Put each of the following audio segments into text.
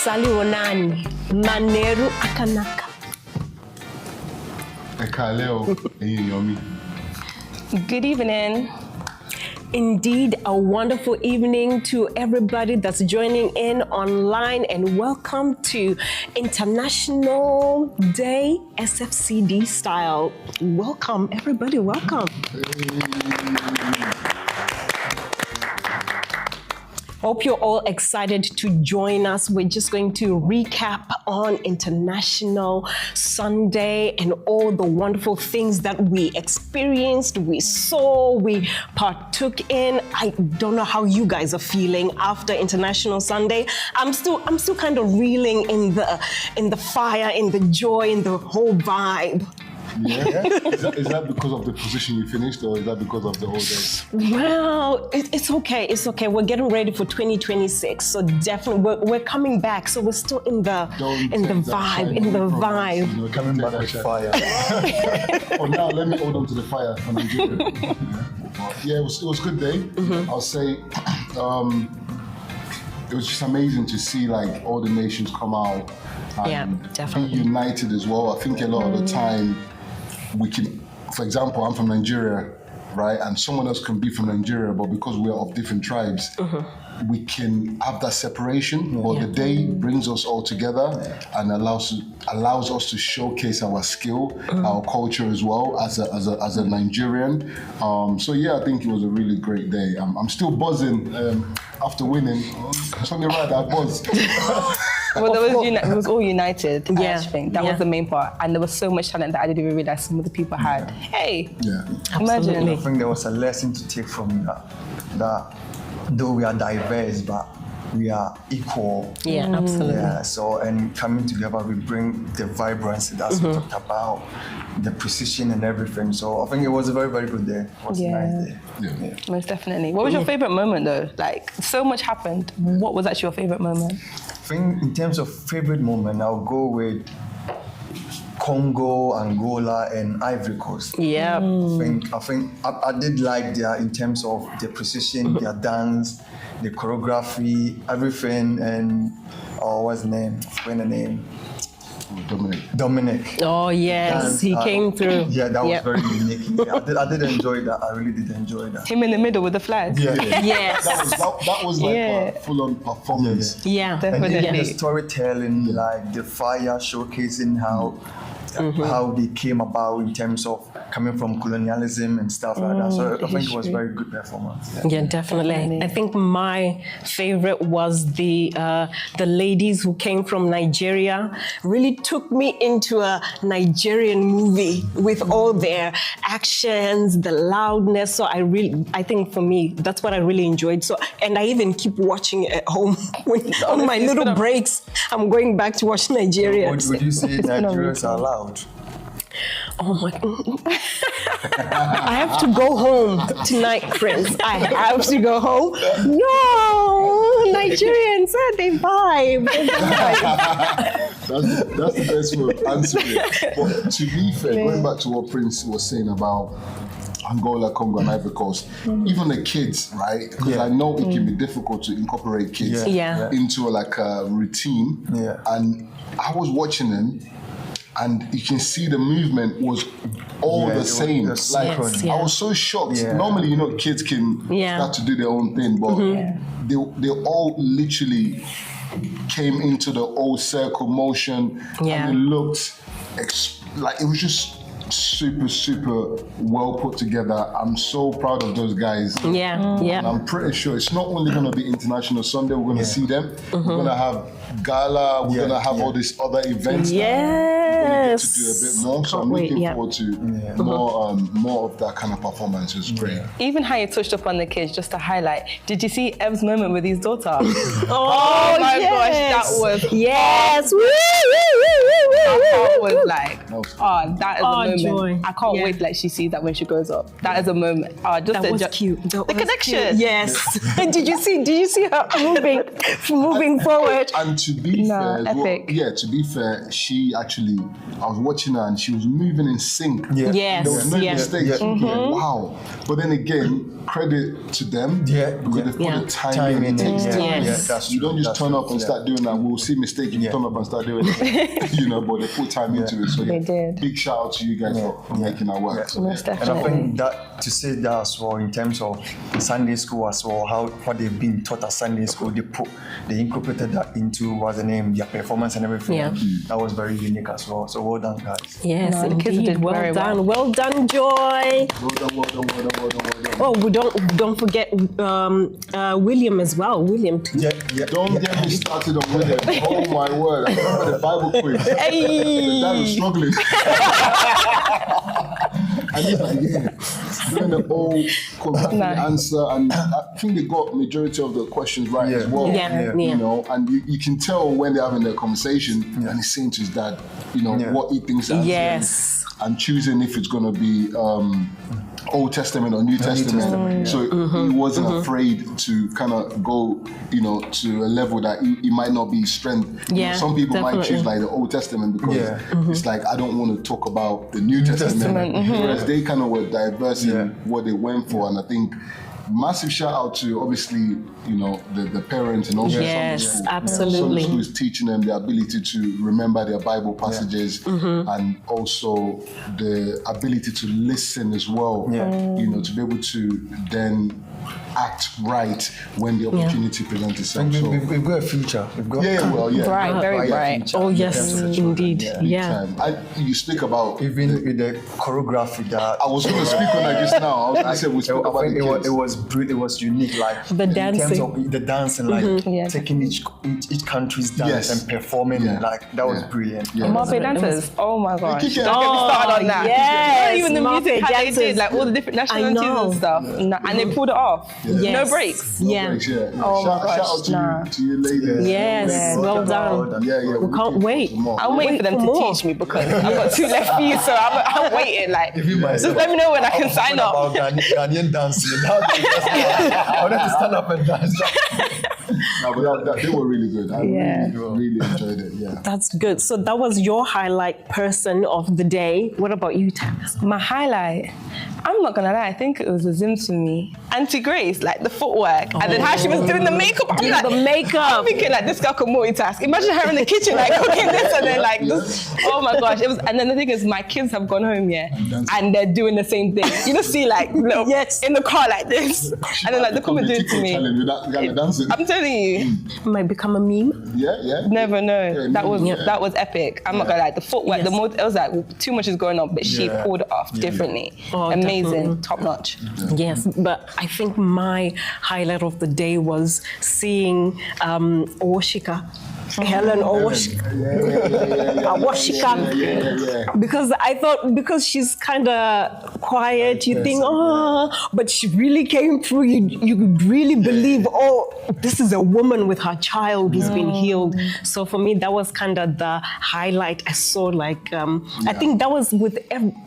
Saliwonani, Maneru Akanaka. Good evening. Indeed, a wonderful evening to everybody that's joining in online, and welcome to International Day SFCD style. Welcome, everybody, welcome. Hope you're all excited to join us. We're just going to recap on International Sunday and all the wonderful things that we experienced, we saw, we partook in. I don't know how you guys are feeling after International Sunday. I'm still kind of reeling in the fire, in the joy, in the whole vibe. Yeah. Is that because of the position you finished, or is that because of the whole day? Well, it's okay. It's okay. We're getting ready for 2026, so definitely we're coming back. So we're still in the vibe. We're coming back with fire. Oh, now let me hold on to the fire for Nigeria. Yeah, it was a good day. Mm-hmm. I'll say it was just amazing to see like all the nations come out and be united as well. I think a lot of the time we can, for example, I'm from Nigeria, right? And someone else can be from Nigeria, but because we're of different tribes, we can have that separation. But the day brings us all together and allows us to showcase our skill, our culture as well as a Nigerian. So yeah, I think it was a really great day. I'm still buzzing after winning. Something right, that buzz. Well, it was all united. I think that was the main part, and there was so much talent that I didn't even realize some of the people had. Hey, imagine. I think there was a lesson to take from that though we are diverse, but we are equal. Yeah, absolutely. Yeah, so, and coming together, we bring the vibrancy that we talked about, the precision and everything. So I think it was a very, very good day. It was a nice day. Yeah. Most definitely. What was your favorite moment though? Like, so much happened. What was actually your favorite moment? I think in terms of favorite moment, I'll go with Congo, Angola, and Ivory Coast. Yeah. I think I did like in terms of the precision, their dance, the choreography, everything, and what's the name? What's the name? Dominic. Oh yes, he came through. Yeah, that was very unique. Yeah, I did enjoy that. I really did enjoy that. Him in the middle with the flag. Yeah. Yes. That was like a full-on performance. Yeah, definitely. And the storytelling, like the fire showcasing how they came about in terms of coming from colonialism and stuff like that. So I think it was a very good performance. Yeah, definitely. I think my favorite was the ladies who came from Nigeria. Really took me into a Nigerian movie with all their actions, the loudness. So I think for me, that's what I really enjoyed. So, and I even keep watching it at home on my little breaks. I'm going back to watch Nigeria. Would you say Nigerians are loud? Oh my God. I have to go home tonight, Prince. I have to go home. No, Nigerians, they vibe. That's the best way of answering it. But to be fair, going back to what Prince was saying about Angola, Congo, and Ivory Coast, even the kids, right? Because I know it can be difficult to incorporate kids into like a routine. Yeah. And I was watching them, and you can see the movement was all the same. I was so shocked. Yeah. Normally, kids can start to do their own thing, but they all literally came into the old circle motion, and it looked like it was just super, super well put together. I'm so proud of those guys. And I'm pretty sure it's not only going to be International Sunday, we're going to see them. We're going to have gala, we're going to have all these other events. Yes. To do a bit more. So I'm looking forward to more of that kind of performance. It's great. Even how you touched up on the kids, just to highlight, did you see Ev's moment with his daughter? Oh my gosh, that was yes. heart was like, that is a moment. Joy. I can't wait till she sees that when she grows up. That is a moment. Just that was cute. The connection. Cute. Yes. And did you see her moving forward? And to be fair, epic. To be fair, she actually, I was watching her and she was moving in sync. Yeah. Yes. There was no mistakes. Wow. But then again, credit to them. Because they put the time in. It takes time. Yes. You don't just turn up and start doing that. We'll see mistake if you turn up and start doing it. But they put time into it. So they did. Big shout out to you guys for making that work. So, Most And I think that to say that as well in terms of Sunday school as well, what they've been taught at Sunday school, they incorporated that into their performance and everything. Yeah. That was very unique as well. So well done, guys. Yes, the kids did well done. well. Well done, Joy. Well done. Oh, we don't forget William as well. William too. Don't get me started on William. Oh my word! I remember the Bible quiz. Hey. That was struggling. And he's like, doing the whole complete answer, and I think they got majority of the questions right as well. And you can tell when they're having their conversation, and he's saying to his dad, what he thinks. And choosing if it's going to be Old Testament or New Testament. So he wasn't afraid to kind of go, to a level that he might not be strength. Some people might choose like the Old Testament because it's like, I don't want to talk about the New Testament. Whereas they kind of were diverse in what they went for. And I think massive shout out to obviously, the parents and also Sunday school. Absolutely. Sunday school is teaching them the ability to remember their Bible passages and also the ability to listen as well. To be able to then act right when the opportunity presents itself. We've got a future. We've got bright, very bright. Oh yes, indeed. And you speak about even with the choreography that I was going to speak on that just now. I was going to say we spoke about the kids. It was brilliant. It was unique. Like the dancing, the dancing, like taking each country's dance and performing it. Like that was brilliant. Marpe dancers. Oh my gosh! Don't get me Oh, started on that. yes, Not even the Marpe music, how they dancers. did, like all the different nationalities and stuff, and they pulled it off. No breaks. Oh my gosh, Shout out to you ladies. Yes, well done. We can't wait. I'm waiting for them to teach me because I've got 2 left feet, so I'm waiting. Like, just let me know when I can sign up. Ghanaian dancing. I wanted to stand up and dance. No, but they were really good. I really enjoyed it. Yeah. That's good. So that was your highlight person of the day. What about you, Tams? My highlight, I'm not gonna lie, I think it was a Zim to me. Auntie Grace, like the footwork, and then how she was doing the makeup. I'm like, the makeup. I'm thinking like this girl could multitask. Imagine her in the kitchen like cooking this and then like this. Oh my gosh! It was, and then the thing is, my kids have gone home and they're doing the same thing. You just see like in the car like this, and then like the comment doing it to me. I'm telling you, might become a meme. Never know. That was epic. I'm not gonna lie. The footwork, it was like too much is going on, but she pulled it off differently. Amazing, top notch. Yes, but I think my highlight of the day was seeing Owoshika. Helen Owoshika. Because I thought, because she's kind of quiet, you think, but she really came through. You could really believe, this is a woman with her child who's been healed. So for me, that was kind of the highlight. I saw like, I think that was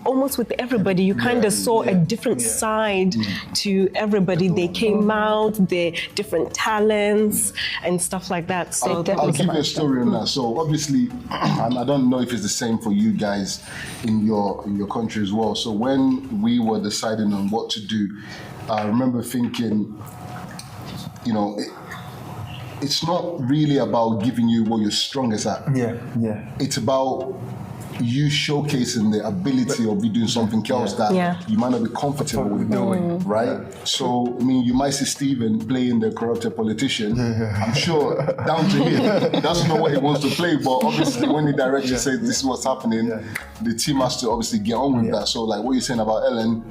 almost with everybody. You kind of saw a different side to everybody. They came out, their different talents and stuff like that. So I'll give you a story on that. So obviously, and I don't know if it's the same for you guys in your country as well. So when we were deciding on what to do, I remember thinking, it's not really about giving you what you're strongest at. It's about you showcasing the ability of you doing something else that you might not be comfortable with doing, right? So, I mean, you might see Stephen playing the corrupted politician. I'm sure down to him, he doesn't know what he wants to play, but obviously when the director says this is what's happening, the team has to obviously get on with that. So like what you're saying about Ellen,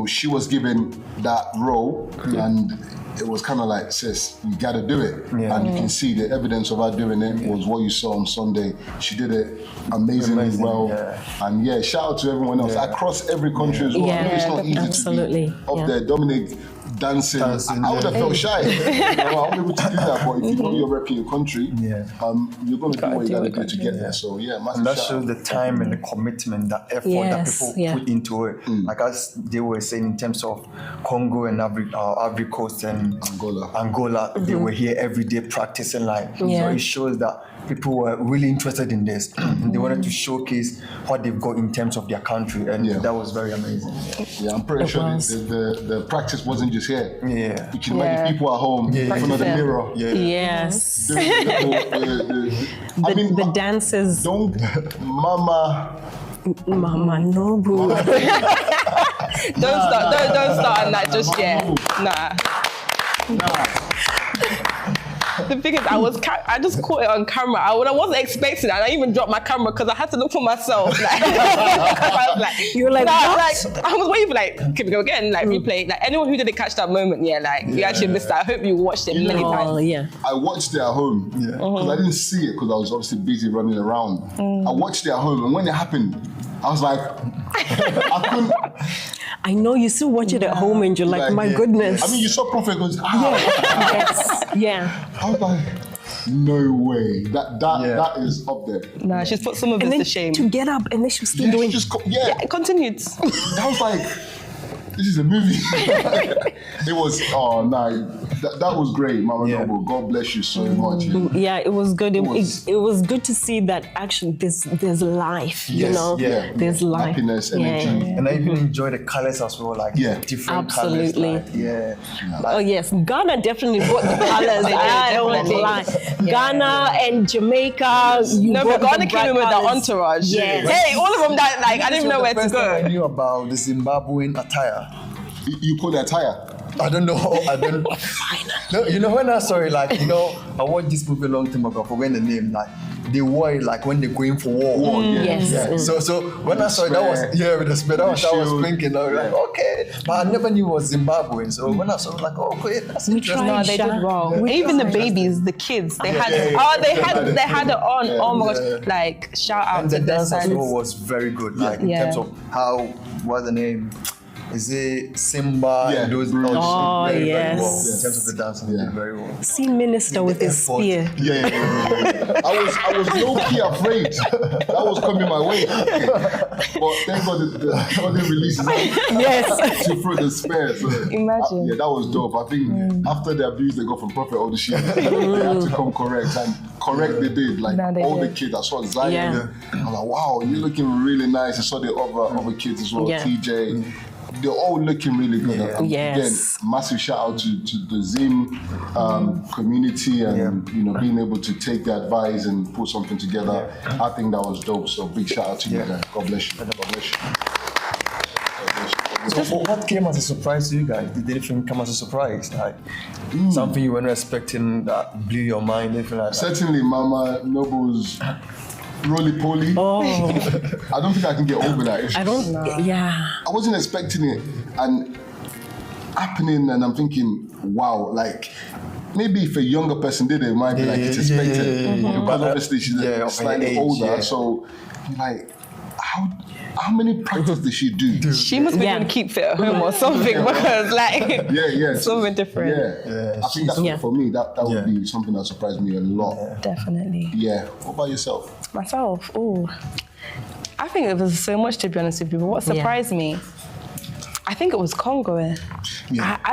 she was given that role and it was kind of like, sis, you got to do it. And you can see the evidence of her doing it was what you saw on Sunday. She did it amazingly well. And shout out to everyone else across every country as well. I know it's not easy to be up there. Dominic dancing. I would have felt shy. I'm able to do that, but if you know you're repping your country, you're going to do what you got to do to get there. So massive and that shows the time and the commitment, that effort that people put into it. Like as they were saying in terms of Congo and Ivory Coast and Angola, they were here every day practicing. So it shows that people were really interested in this. And they wanted to showcase what they've got in terms of their country, and that was very amazing. Yeah, I'm pretty sure the practice wasn't just here. Yeah, you can imagine people at home in front of the mirror. Yes. The dances. Mama Nobu. Don't start on that just yet. Nah. The thing is, I just caught it on camera. I wasn't expecting it. I even dropped my camera because I had to look for myself. I was like, you were like, what? I was waiting for can we go again? Replay. Anyone who didn't catch that moment, you actually missed that. I hope you watched it many times. Yeah. I watched it at home because I didn't see it because I was obviously busy running around. I watched it at home, and when it happened, I was like, I couldn't. I know you still watch it at home and you're like, my goodness. I mean, you saw Prophet goes, Yeah. I was like, no way. That is up there. Nah, she's put some of this to shame. To get up and then she was still doing it. It continued. I was like, this is a movie. It was, that was great, Mama Noble. God bless you so much. Yeah, it was good. It was good to see that actually there's life, there's life. Happiness, energy. And I even enjoy the colors as well, different colors. Oh yes, Ghana definitely brought the colors. I don't lie. Ghana and Jamaica. But Ghana came in with the entourage. Yes. Hey, all of them that I didn't even know where to go. I knew about the Zimbabwean attire. You call it attire? I don't know. No, when I saw it, I watched this movie a long time ago. I forgot the name. They wore it when they're going for war. Yes. So when I saw it, that was with the spear. That was thinking. I was like, okay, but I never knew it was Zimbabwean. So when I saw it, okay, that's interesting. No, they did well. Even the babies, the kids, they had it on. Oh my gosh! Shout out and to the dance as well was very good. In terms of what's the name? Is it Simba and those very, very well. In terms of the dance, they did very well. See Minister with his spear. I was low-key afraid that was coming my way. But thank God the release to throw the spear. So, imagine. that was dope. I think after the abuse they got from Prophet all the shit, they had to come correct. And correct they did. The kids. I saw Zion. I was like, wow, you're looking really nice. I saw the other kids as well, TJ. They're all looking really good. Yes. Again, massive shout out to the Zim community and being able to take the advice and put something together. I think that was dope. So big shout out to you guys. God bless you. God bless you. So what came as a surprise to you guys? Did anything come as a surprise? Something you weren't expecting that blew your mind? Anything like that? Certainly, Mama Noble's roly-poly. I don't think I can get over that. I wasn't expecting it and happening, and I'm thinking, wow, maybe if a younger person did it, it might be it's expected. But obviously she's slightly older, so how many practices did she do? She must be doing keep fit at home or something because something different. I think that's for me. That would be something that surprised me a lot. Definitely. Yeah. What about yourself? Myself, I think it was so much, to be honest with you. But what surprised me, I think it was Congo. I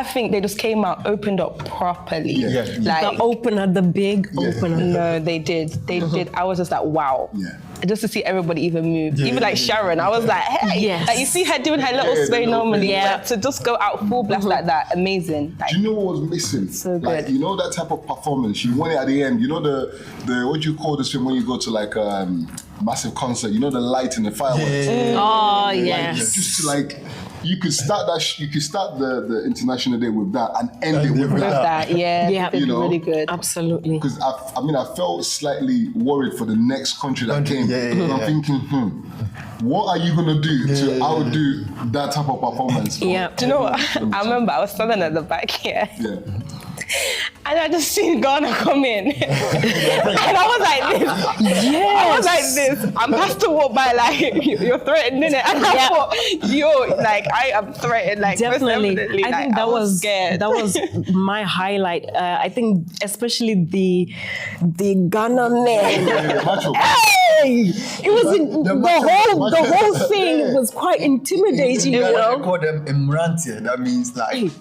think they just came out, opened up properly. The opener, the big opener. No, they did. They did. I was just like, wow. Just to see everybody even move. Even Sharon, I was like, hey. You see her doing her little sway normally. But to just go out full blast like that, amazing. Do you know what was missing? So good. That type of performance. She won it at the end. The what do you call this thing when you go to massive concert? The light and the fireworks. Just to you could start the international day with that and end it with that. Really good. Absolutely. Because I felt slightly worried for the next country that came. I'm thinking, what are you gonna do to outdo that type of performance? Do you know what? I remember I was standing at the back here. And I just seen Ghana come in. And I was like this. Yes. I was like this. I'm past to walk by like, you're threatening it. And I thought, I am threatened. Like, definitely. I like, think that was scared. That was my highlight. I think especially the Ghana men. Hey! It was the whole thing was quite intimidating. They call them Emrantia. That means like.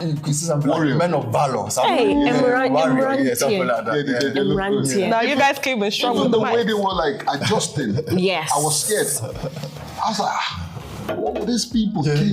You could see something like men of valor. Hey, warrior, something like that. Now you guys came in strong with the way they were like adjusting. Yes. I was scared. I was like, what were these people? Even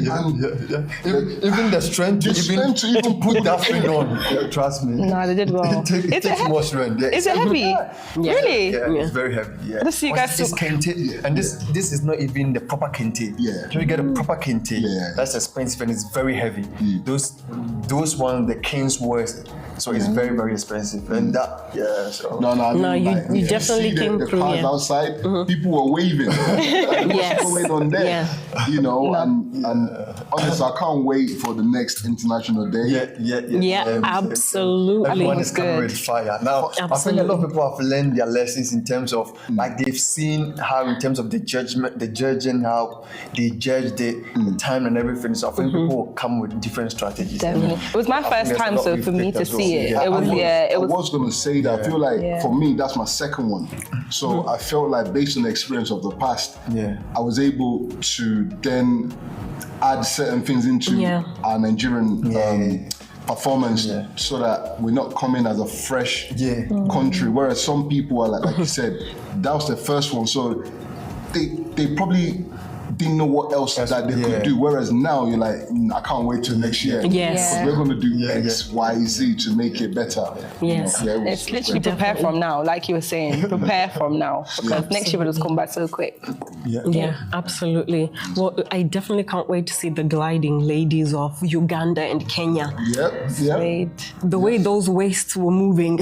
the strength to even put that thing on. Trust me. No, they did well. It takes more strength. Yeah. Is it heavy? Yeah. Really? Yeah, it's very heavy. Yeah. Let's see you guys. It's kente, and this is not even the proper kente. Yeah. So you get a proper kente. That's expensive and it's very heavy. Those ones the kings wear. So it's very, very expensive. And that, so. No, you definitely came the through. cars outside, people were waving. What's going on there? Yeah. And honestly, I can't wait for the next International Day. Yeah, absolutely. Everyone is coming with fire. Now, I think a lot of people have learned their lessons in terms of, like they've seen how in terms of the judging, how they judge the time and everything. So I think people will come with different strategies. Definitely. It was my first time, so for me to see it, I was going to say that. I feel like for me, that's my second one. So I felt like based on the experience of the past, I was able to then add certain things into our Nigerian performance so that we're not coming as a fresh country. Whereas some people are like you said, that was the first one. So they probably didn't know what else that they could do. Whereas now you're like, I can't wait till next year. Yes. We're going to do X, Y, Z to make it better. Yes. It's literally prepare from now, like you were saying. Prepare from now. Because next year will just come back so quick. Yeah, absolutely. Well, I definitely can't wait to see the gliding ladies of Uganda and Kenya. The way those waists were moving.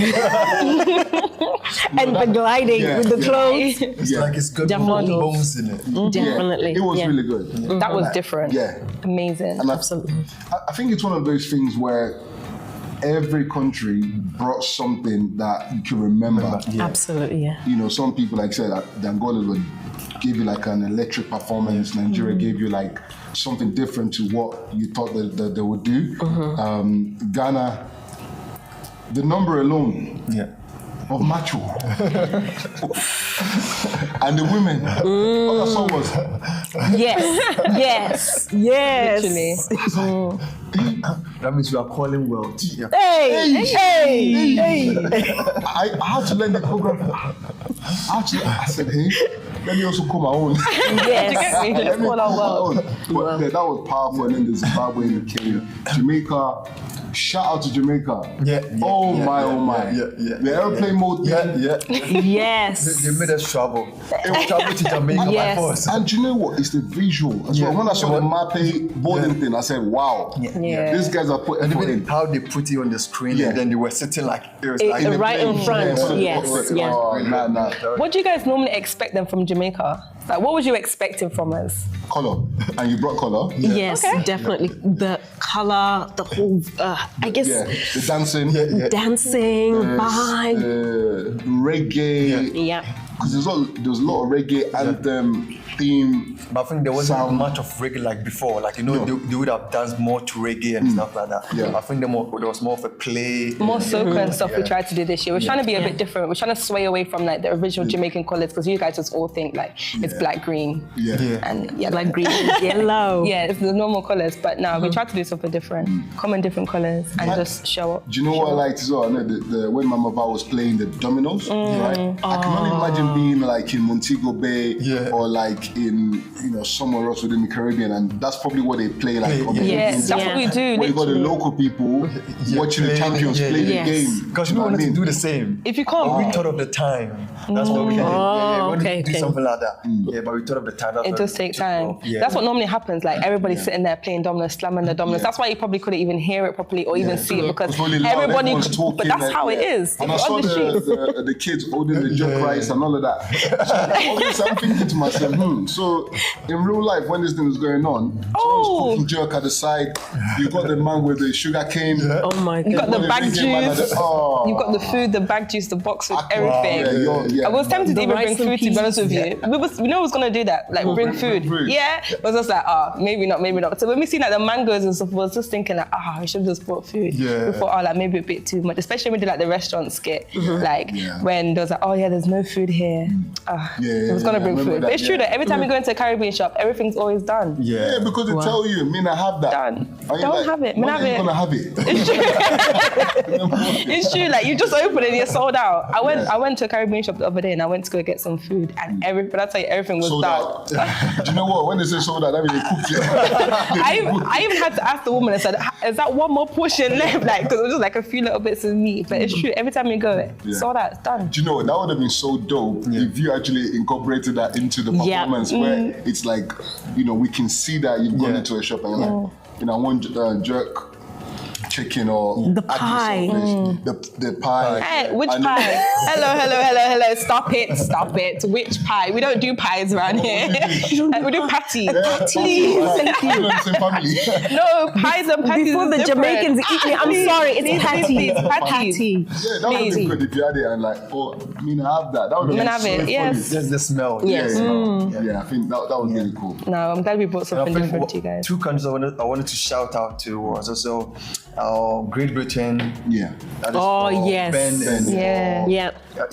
And the gliding with the clothes. It's like it's got bones in it. Definitely. It was really good. That was different. Yeah. Amazing. And absolutely. I think it's one of those things where every country brought something that you can remember. Absolutely, Some people, like I said, the Angola would give you like an electric performance. Nigeria gave you like something different to what you thought that they would do. Ghana, the number alone. Of macho. And the women. All I saw was yes. Literally. That means you are calling well. Hey. I had to learn the program. I said, hey, let me also call my own. Yes. Let me call my own. But that was powerful. And then the Zimbabwe and the Kenya. Jamaica. Shout out to Jamaica. Oh my. The airplane mode. Yes. They made us travel. Travel to Jamaica by force. And you know what? It's the visual as well. When I saw the Marpe boarding thing, I said, wow. These guys are putting effort in. How they put it on the screen and then they were sitting like it was like right in front. What do you guys normally expect them from Jamaica? Like, what was you expecting from us? Color. And you brought color? Yes, definitely. The color, the whole, I guess. The dancing. Dancing, vibe. Reggae. Because there was a lot of reggae anthem theme. But I think there wasn't much of reggae like before. Like, they would have danced more to reggae and stuff like that. I think there was more of a play. More soca and stuff we tried to do this year. We're trying to be a bit different. We're trying to sway away from like the original Jamaican colours, because you guys just all think like it's black, green. And black, green, yellow. It's the normal colours. But now we try to do something different. Come in different colours and just show up. Do you know what I liked as well? I know when Mama Va was playing the dominoes, right? I can only imagine being like in Montego Bay or like in somewhere else within the Caribbean, and that's probably what they play like. That's what we do. Where you got the local people watching the champions play the game. Because we wanted to do the same. If you can't, we thought of the time. That's what we did. We wanted to do something like that. But we thought of the time. It does take time. That's what normally happens. Like everybody's sitting there playing dominoes, slamming the dominoes. That's why you probably couldn't even hear it properly or even see it, because everybody. Talking, but that's how it is. And I saw the kids holding the joke rice and all of that. So obviously I'm thinking to myself, so in real life, when this thing is going on, someone's cooking jerk at the side, you got the man with the sugar cane. Oh my God. You got the bag juice. You've got the food, the bag juice, the box with everything. I was tempted to even bring food, to be honest with you. We know I was going to do that, like bring food. Yeah. It was just like, maybe not. So when we see like the mangoes and stuff, I was just thinking like, we should have just brought food. We thought, like maybe a bit too much, especially when we did like the restaurant skit. Like when there was like, there's no food here. I was going to bring food. But it's true that every time you go into a Caribbean shop, everything's always done. Yeah, because they tell you, I have that. Done. Don't have it. When are you gonna have it? It's true. It's true. Like you just open it and you're sold out. I went to a Caribbean shop the other day and I went to go get some food and everything was sold done. Out. Do you know what? When they say sold out, that means they cooked it. I even had to ask the woman. I said, "Is that one more portion left?" Like because it was just like a few little bits of meat. But it's true. Every time you go, sold out. It's done. Do you know what? That would have been so dope if you actually incorporated that into the performance, where it's like, we can see that you've gone into a shop and you're like, I want jerk chicken or the pie. The pie. Hey, which pie? Hello. Stop it. Which pie? We don't do pies around here. We do patty. Please. No, pies and patties. Before the Jamaicans eat me, I'm sorry, it's patty. Yeah, that would have been good if you had it and like, I have that. That would have been so funny. Yes. Just the smell. Yes. Yeah, I think that was really cool. No, I'm glad we brought something different to you guys. Two countries I wanted to shout out to was also Great Britain. Yeah. That is yes. Ben and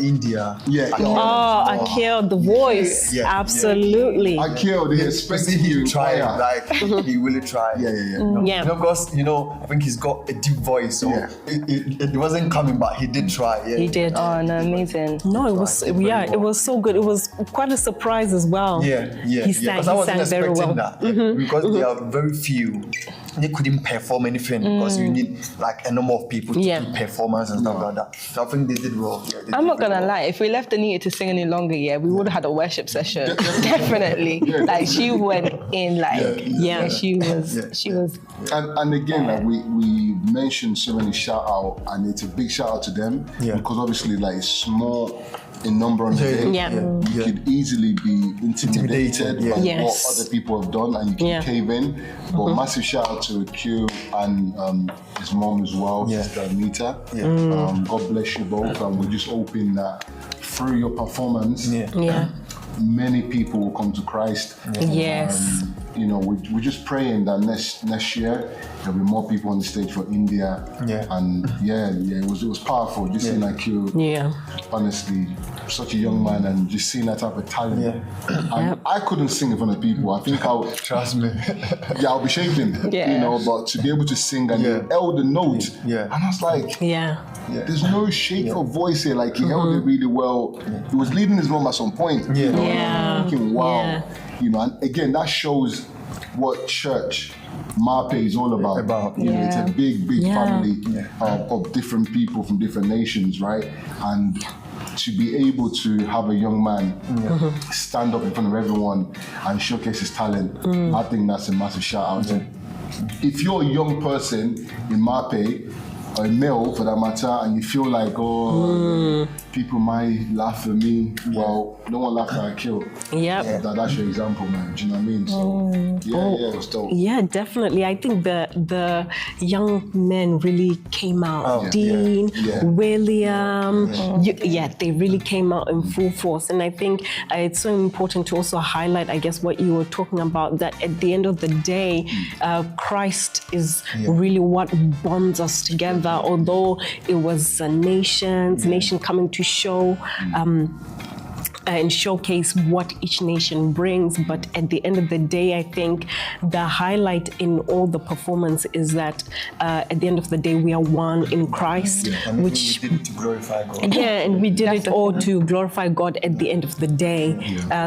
India. Akil, the voice. Absolutely. Akil, they expected him try. Like he really tried. Yeah. Because I think he's got a deep voice, so it wasn't coming, but he did try. Yeah. He did. Oh no, amazing. No, it was it was so good. It was quite a surprise as well. He sang very well. That, because there are very few. They couldn't perform anything because you need like a number of people to do performance and stuff like that. So I think they did well. I'm not gonna lie, if we left Anita to sing any longer, we would have had a worship session. Definitely. Like she went in she was. And again, like we mentioned so many shout out, and it's a big shout out to them because obviously like it's small in number on the day. You could easily be intimidated by what other people have done and you can cave in. But massive shout out to Q and his mom as well, Sister Anita. God bless you both, and we're just hoping that through your performance many people will come to Christ. We're just praying that next year there'll be more people on the stage for India. And it was powerful just seeing like you. Honestly, such a young man and just seeing that type of talent. And I couldn't sing in front of people. I think I'll trust me. I'll be shaking. But to be able to sing and held the note. And I was like, there's no shake of voice here. Like he held it really well. He was leading his mom at some point. Thinking, wow. And again, that shows what church Marpe is all about. It's a big family of different people from different nations, right? And to be able to have a young man stand up in front of everyone and showcase his talent, I think that's a massive shout out. If you're a young person in Marpe, or a male for that matter, and you feel like, people might laugh at me. Well, no one laughed at Akil. That's your example, man. Do you know what I mean? So, it was dope. Yeah, definitely. I think the young men really came out. Dean, William, they really came out in full force. And I think it's so important to also highlight, I guess, what you were talking about, that at the end of the day, Christ is really what bonds us together. Although it was a nation coming to show and showcase what each nation brings. But at the end of the day, I think the highlight in all the performance is that at the end of the day, we are one in Christ. Which we did it to glorify God. And we did it all to glorify God at the end of the day.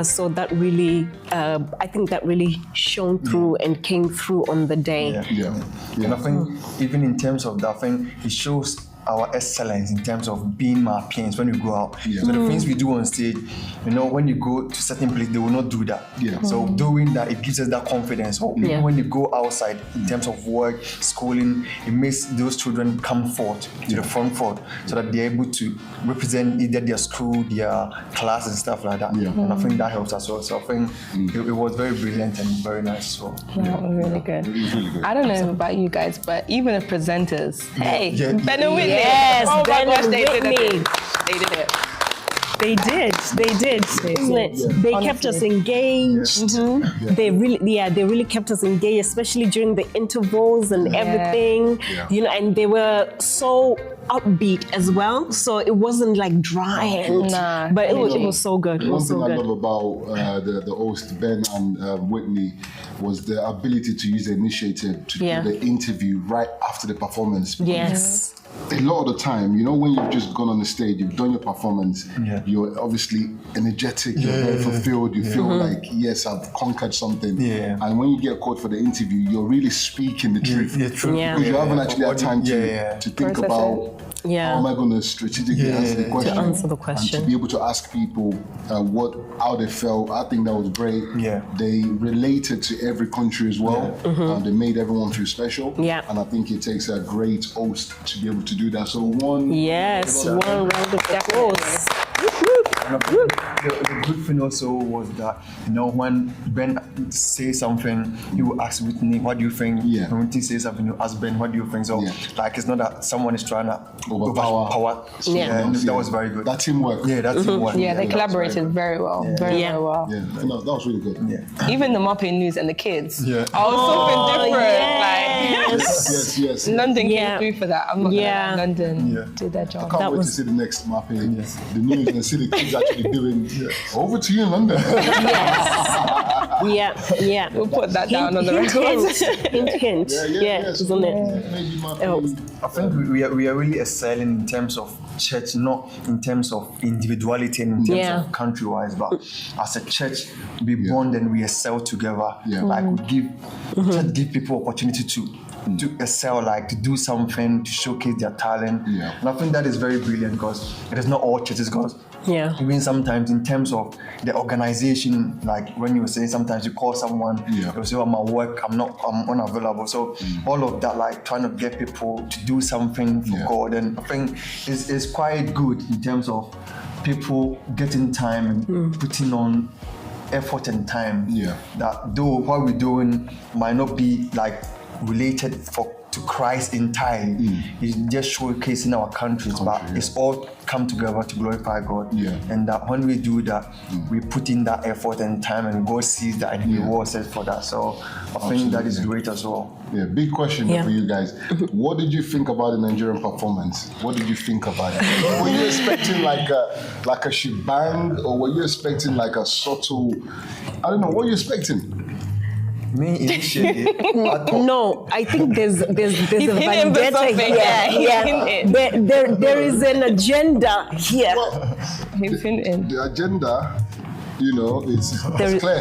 So that really, I think that really shone through and came through on the day. And I think even in terms of that, I think it shows our excellence in terms of being Marpeans when we go out. Yeah. So the things we do on stage, when you go to certain place, they will not do that. Yeah. So doing that, it gives us that confidence. Even when you go outside in terms of work, schooling, it makes those children come forth to the front so that they're able to represent either their school, their class and stuff like that. Yeah. And I think that helps as well. So I think it was very brilliant and very nice. So really good. Really good. I don't know about you guys, but even the presenters, Ben and Whitney. Yes, oh Ben my gosh, and they did Whitney. it. They did it. They did. Isn't it? They kept us engaged. They really kept us engaged, especially during the intervals and everything. Yeah. And they were so upbeat as well, so it wasn't like dry but it was so good. One thing I love about the host Ben and Whitney was the ability to use the initiative to do the interview right after the performance. Yes. A lot of the time, when you've just gone on the stage, you've done your performance, you're obviously energetic, you're very fulfilled, you feel like, yes, I've conquered something. Yeah. And when you get called for the interview, you're really speaking the truth. Because you haven't actually had time to think about how am I going to strategically answer the question. To answer the question. And to be able to ask people how they felt. I think that was great. Yeah. They related to every country as well. They made everyone feel special. Yeah. And I think it takes a great host to be able to do that. So one round of applause. The good thing also was that, when Ben says something, he will ask Whitney, what do you think? Yeah. When Whitney says something, you ask Ben, what do you think? So, it's not that someone is trying to overpower. That was very good. That teamwork. Yeah, that teamwork. Yeah, they collaborated very well. Very well. Yeah, that was really good. Yeah. Even the Marpe news and the kids. Yeah. Something different. Yes. London came through for that. I'm not gonna lie. London did their job. I can't wait to see the next Marpe, the news, and see the kids actually doing. Over to you in London. Yeah. We'll put that down on the record. Hint. Isn't it? I think we are really excelling in terms of church, not in terms of individuality and in terms of country-wise, but as a church, we bond and we excel together. Yeah. Like we give people opportunity to excel, like to do something, to showcase their talent. Yeah. And I think that is very brilliant because it is not all churches, because even sometimes in terms of the organization, like when you were saying sometimes you call someone, you say, I'm at work, I'm unavailable. So all of that, like trying to get people to do something for God. And I think it's quite good in terms of people getting time and putting on effort and time. Yeah. That though what we're doing might not be like related to Christ entirely. It's just showcasing our countries, but it's all come together to glorify God. Yeah. And that when we do that, we put in that effort and time, and God sees that and He rewards us for that. So I think that is great as well. Yeah, big question for you guys. What did you think about the Nigerian performance? What did you think about it? Were you expecting like a shebang, or were you expecting like a subtle? I don't know. What were you expecting? Me initially. No, I think there's a vendetta here. There is an agenda here. Well, the agenda, it's clear.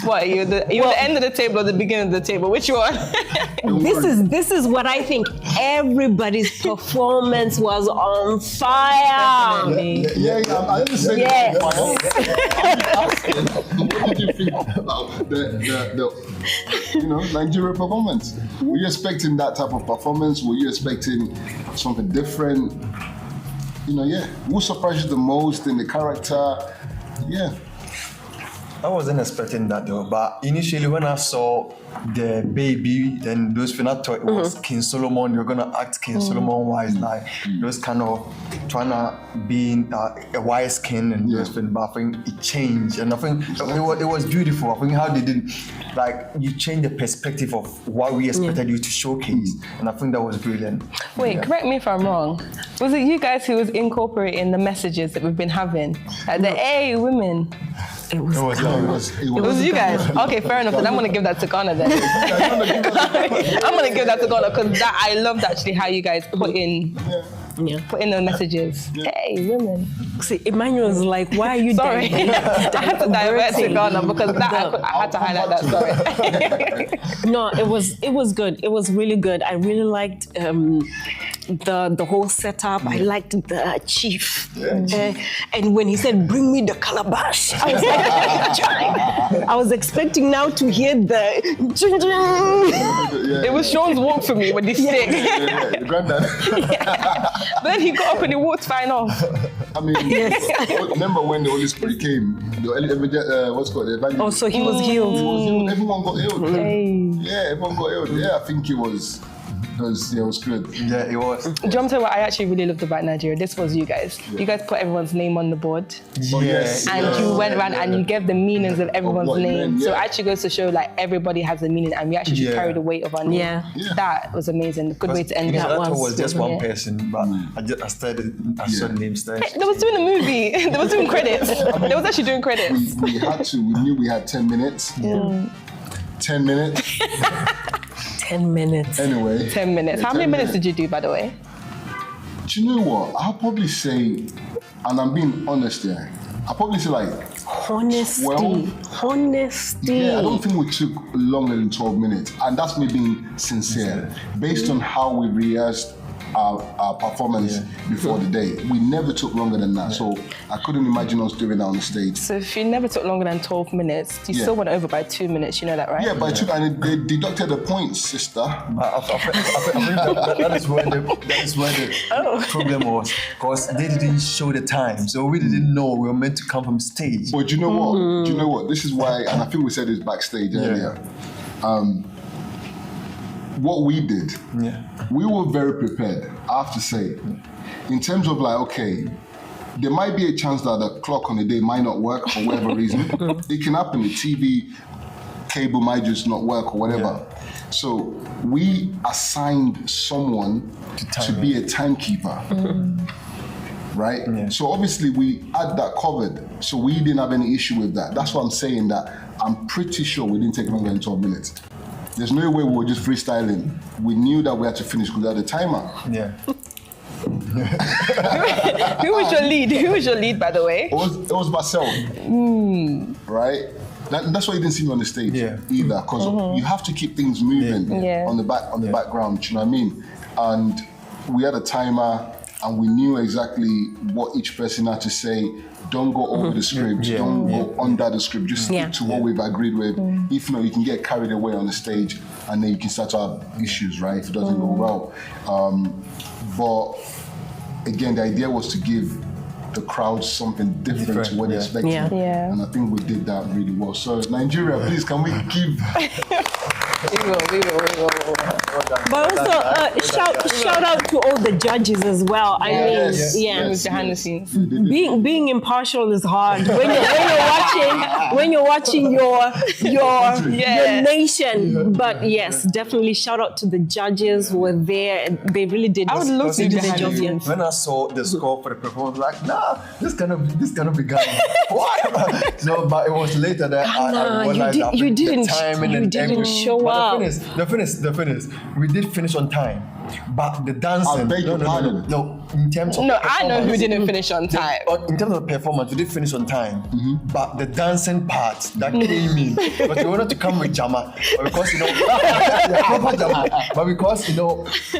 What, you're the end of the table or the beginning of the table? Which one? This is what I think. Everybody's performance was on fire. I understand. Yes. What did you think about the Nigerian performance? Were you expecting that type of performance? Were you expecting something different? Who surprised you the most in the character? Yeah. I wasn't expecting that though, but initially when I saw the baby and those things, I thought it was King Solomon. You're gonna act King Solomon wise, like those kind of trying to be a wise king and those things. But I think it changed, and I think it was beautiful. I think how they did, like you changed the perspective of what we expected you to showcase, and I think that was brilliant. Wait, correct me if I'm wrong. Was it you guys who was incorporating the messages that we've been having, like the women? It was you guys. Okay, fair enough. Then I'm gonna give that to Ghana then. I'm gonna give that to Ghana because I loved actually how you guys put in the messages. Hey, women. See, Emmanuel's like, why are you? Sorry, I had to divert to Ghana because I had to highlight that. Sorry. No, it was good. It was really good. I really liked the whole setup. I liked the chief. And when he said, "Bring me the calabash," I was like, I was expecting now to hear the. It was Sean's walk for me with this stick. The granddad. But then he got up and he walked fine off. I mean, remember when the Holy Spirit came? What's it called? The evangelist. Oh, so he was healed. Everyone got healed. Yeah, everyone got healed. Yeah, I think it was good. Yeah, it was. Do you want to tell what I actually really loved about Nigeria? This was you guys. Yeah. You guys put everyone's name on the board. Yes. And you went around and you gave the meanings of everyone's name. So it actually goes to show like everybody has a meaning and we actually should carry the weight of our name. Yeah. That was amazing. Good way to end that. That was just one person, but I saw the names there. They was doing the movie. They was doing credits. They was actually doing credits. We had to. We knew we had 10 minutes. 10 minutes. 10 minutes. Anyway. 10 minutes. How many minutes did you do, by the way? Do you know what? I'll probably say, and I'm being honest here, I'll probably say like... Honesty. Yeah, I don't think we took longer than 12 minutes. And that's me being sincere. Based on how we rehearsed our performance before the day. We never took longer than that. So I couldn't imagine us doing that on the stage. So if you never took longer than 12 minutes, you still went over by 2 minutes, you know that, right? Yeah, by 2, and they deducted the points, sister. That is where the problem was, because they didn't show the time. So we didn't know we were meant to come from stage. But do you know what? Do you know what? This is why, and I think we said this backstage earlier. What we did, we were very prepared, I have to say. In terms of like, okay, there might be a chance that the clock on the day might not work for whatever reason. It can happen, the TV cable might just not work or whatever. So we assigned someone to be a timekeeper. Right? So obviously we had that covered. So we didn't have any issue with that. That's why I'm saying that I'm pretty sure we didn't take longer than 12 minutes. There's no way we were just freestyling. We knew that we had to finish because we had a timer. Yeah. Who was your lead? Who was your lead, by the way? It was myself. Right? That's why you didn't see me on the stage either, because you have to keep things moving on the background. You know what I mean? And we had a timer, and we knew exactly what each person had to say. Don't go over the script. Don't go under the script. Just stick to what we've agreed with. If not, you can get carried away on the stage, and then you can start to have issues, right? If it doesn't go well. But again, the idea was to give the crowd something different to what they're expecting. And I think we did that really well. So Nigeria, please, can we give... We will. But also, shout out to all the judges as well. I mean, behind the scenes. Being impartial is hard when you're watching your nation. But yes, definitely shout out to the judges who were there. They really did. I would love to do the job. When I saw the score for the performance, I was like, nah, this cannot be good. What? No, but it was later that I realized you didn't show up. The finish. We did finish on time, but the dancing. No. In terms of I know who didn't finish on time. In terms of performance, we did finish on time, but the dancing part that came in, but we wanted to come with Jama, because proper Jama, but because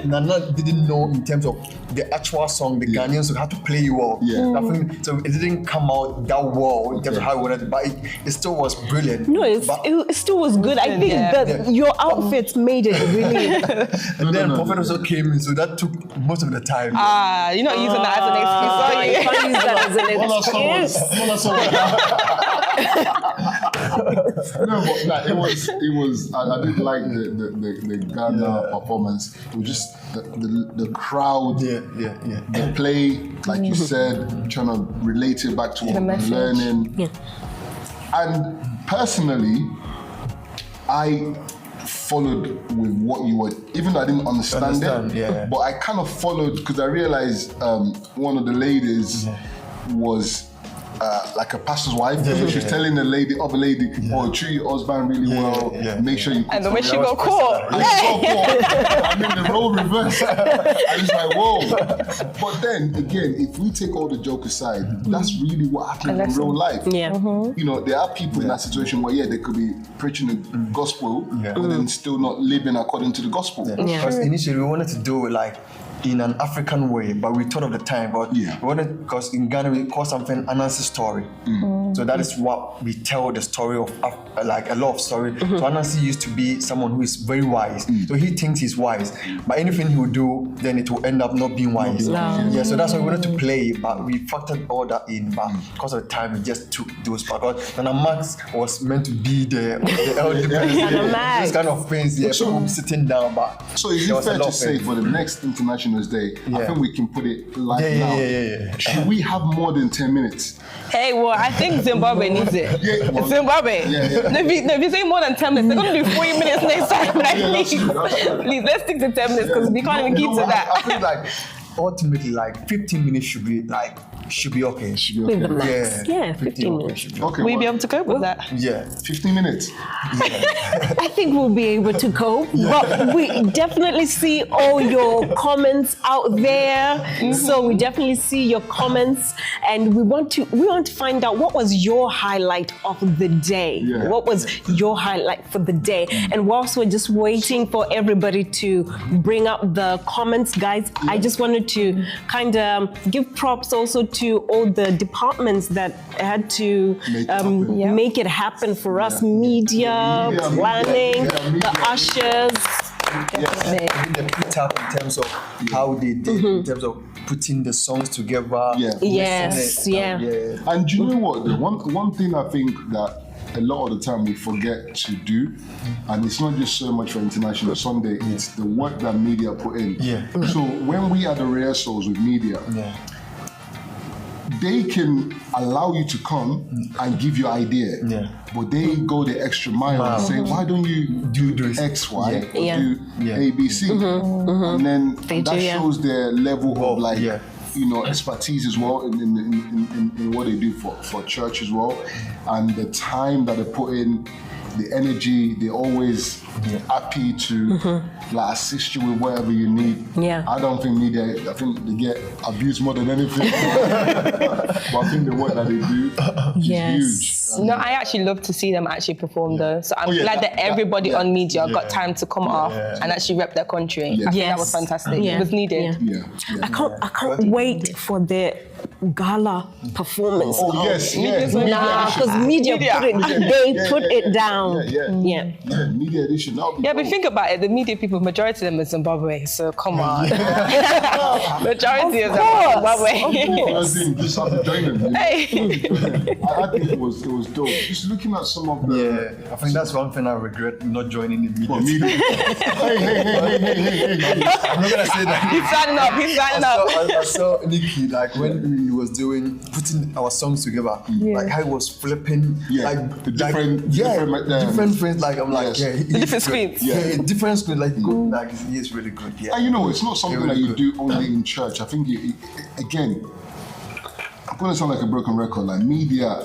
Nana didn't know in terms of the actual song, the Ghanaians would have to play well. So it didn't come out that well in terms of how we wanted it, but it still was brilliant. No, it still was good. I think that your outfits made it really. And then Prophet also came in, so that took most of the time. You're not using that as an excuse, are you? You can't use that as an excuse. No, but like, it was. I did like the Ghana performance. It was just the crowd, the play, like you said, trying to relate it back to what we're learning. And personally, I followed with what you were, even though I didn't understand it, but I kind of followed because I realized one of the ladies was like a pastor's wife. So she was telling the other lady, treat your husband really well, make sure you... And when she got caught. I mean, the role reversed. I was like, whoa. But then, again, if we take all the joke aside, that's really what happens in real life. There are people in that situation where, they could be preaching the gospel, but then still not living according to the gospel. Because initially we wanted to do it like in an African way, but we thought of the time. But we wanted, because in Ghana we call something Anansi story. So that is what we tell the story of, like a lot of story. So Anansi used to be someone who is very wise. So he thinks he's wise, but anything he will do, then it will end up not being wise. Yeah, so that's why we wanted to play it, but we factored all that in. But because of the time, we just took those parts. And Max was meant to be the elder those kind of things. Yeah, so sitting down, but so is it fair to say for the next Internationals Day, I think we can put it like now. Should we have more than 10 minutes? Hey, well, I think Zimbabwe needs it. Zimbabwe. No, if you say more than 10 minutes, they're going to do 40 minutes next time. Like, please, let's stick to 10 minutes because we can't even keep to that. I think like ultimately, like 15 minutes should be okay. With the max. Yeah, 15 minutes. Okay, will you be able to cope with that? Yeah. 15 minutes. I think we'll be able to cope, but we definitely see all your comments out there. So we definitely see your comments, and we want to find out what was your highlight of the day. Yeah. What was your highlight for the day? And whilst we're just waiting for everybody to bring up the comments, guys, I just wanted to kind of give props also to all the departments that had to make it happen for us. Media, planning, the ushers. Even the put up in terms of how they did, in terms of putting the songs together. Yes. And do you know what? The one thing I think that a lot of the time we forget to do, and it's not just so much for International Sunday, it's the work that media put in. So when we are the rehearsals with media, they can allow you to come and give your idea, but they go the extra mile and say, why don't you do X, Y, or do A, B, C? And then that shows their level of like, expertise as well in what they do for church as well, and the time that they put in, the energy. They always happy to like assist you with whatever you need. I don't think media, I think they get abused more than anything. But I think the work that they do is huge. No, I actually love to see them actually perform though. So I'm glad that everybody on media got time to come off and actually rep their country. I think that was fantastic. It was needed. I can't wait for the gala performance. Because media put it down. Media edition. But think about it, the media people, majority of them are Zimbabwe, so come on. Majority of them are Zimbabwe. Just have to join them. I think it was dope. Just looking at some of the... I think that's one thing I regret, not joining the media. Hey. I'm not going to say that. He's signing up. I saw Nikki, like when he was putting our songs together, like how he was flipping, different things. Like I'm like, different screens. Different screens. Like he is really good. And it's not something that you do only in church. I think again, I'm gonna sound like a broken record. Like media,